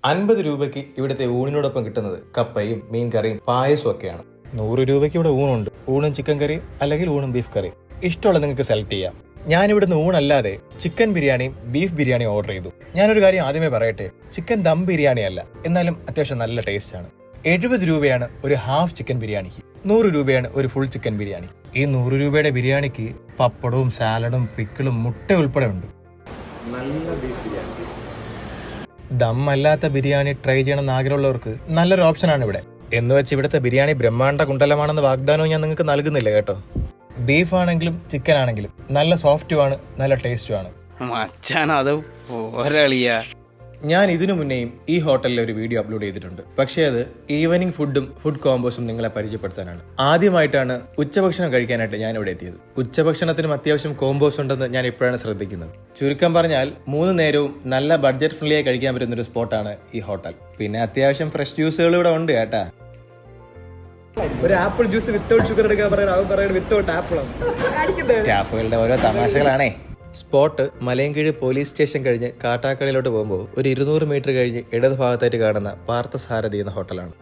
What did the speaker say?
50 രൂപയ്ക്ക് ഇവിടുത്തെ ഊണിനോടൊപ്പം കിട്ടുന്നത് കപ്പയും മീൻ കറിയും പായസവും ഒക്കെയാണ്. 100 രൂപയ്ക്ക് ഇവിടെ ഊണുണ്ട്. ഊണും ചിക്കൻ കറി അല്ലെങ്കിൽ ഊണും ബീഫ് കറി, ഇഷ്ടമുള്ള നിങ്ങൾക്ക് സെലക്ട് ചെയ്യാം. ഞാൻ ഇവിടുന്ന് ഊണല്ലാതെ ചിക്കൻ ബിരിയാണിയും ബീഫ് ബിരിയാണിയും ഓർഡർ ചെയ്തു. ഞാനൊരു കാര്യം ആദ്യമേ പറയട്ടെ, ചിക്കൻ ദം ബിരിയാണി അല്ല, എന്നാലും അത്യാവശ്യം നല്ല ടേസ്റ്റ് ആണ്. 70 രൂപയാണ് ഒരു ഹാഫ് ചിക്കൻ ബിരിയാണിക്ക്, 100 രൂപയാണ് ഒരു ഫുൾ ചിക്കൻ ബിരിയാണി. ഈ 100 രൂപയുടെ ബിരിയാണിക്ക് പപ്പടവും സാലഡും പിക്കിളും മുട്ട ഉൾപ്പെടെ ഉണ്ട്. നല്ല ബീഫ് ബിരിയാണി. ദം അല്ലാത്ത ബിരിയാണി ട്രൈ ചെയ്യണമെന്ന് ആഗ്രഹമുള്ളവർക്ക് നല്ലൊരു ഓപ്ഷനാണ് ഇവിടെ. എന്ന് വെച്ച് ഇവിടുത്തെ ബിരിയാണി ബ്രഹ്മാണ്ഡ കുണ്ടലമാണെന്ന വാഗ്ദാനവും ഞാൻ നിങ്ങൾക്ക് നൽകുന്നില്ല കേട്ടോ. ബീഫ് ആണെങ്കിലും ചിക്കൻ ആണെങ്കിലും നല്ല സോഫ്റ്റുമാണ്, നല്ല ടേസ്റ്റുമാണ്. മച്ചാനത് പോരളിയ. ഞാൻ ഇതിനു മുന്നേയും ഈ ഹോട്ടലിൽ ഒരു വീഡിയോ അപ്ലോഡ് ചെയ്തിട്ടുണ്ട്. പക്ഷേ അത് ഈവനിങ് ഫുഡും ഫുഡ് കോംബോസും നിങ്ങളെ പരിചയപ്പെടുത്താനാണ്. ആദ്യമായിട്ടാണ് ഉച്ചഭക്ഷണം കഴിക്കാനായിട്ട് ഞാൻ ഇവിടെ എത്തിയത്. ഉച്ചഭക്ഷണത്തിനും അത്യാവശ്യം കോംബോസ് ഉണ്ടെന്ന് ഞാൻ ഇപ്പോഴാണ് ശ്രദ്ധിക്കുന്നത്. ചുരുക്കം പറഞ്ഞാൽ 3 നേരവും നല്ല ബഡ്ജറ്റ് ഫ്രണ്ട്ലി ആയി കഴിക്കാൻ പറ്റുന്ന ഒരു സ്പോട്ടാണ് ഈ ഹോട്ടൽ. പിന്നെ അത്യാവശ്യം ഫ്രഷ് ജ്യൂസുകൾ ഇവിടെ ഉണ്ട് കേട്ടാ. ഒരു ആപ്പിൾ ജ്യൂസ് വിത്തൗട്ട് ഷുഗർ എടുക്കാൻ പറയുന്നത് വിത്തൗട്ട് ആപ്പിൾ. സ്റ്റാഫുകളുടെ ഓരോ തമാശകളാണേ. സ്പോട്ട് മലയൻകീഴ് പോലീസ് സ്റ്റേഷൻ കഴിഞ്ഞ് കാട്ടാക്കടയിലോട്ട് പോകുമ്പോൾ ഒരു 200 മീറ്റർ കഴിഞ്ഞ് ഇടത് ഭാഗത്തായിട്ട് കാണുന്ന പാർത്ഥസാരഥി എന്ന ഹോട്ടലാണ്.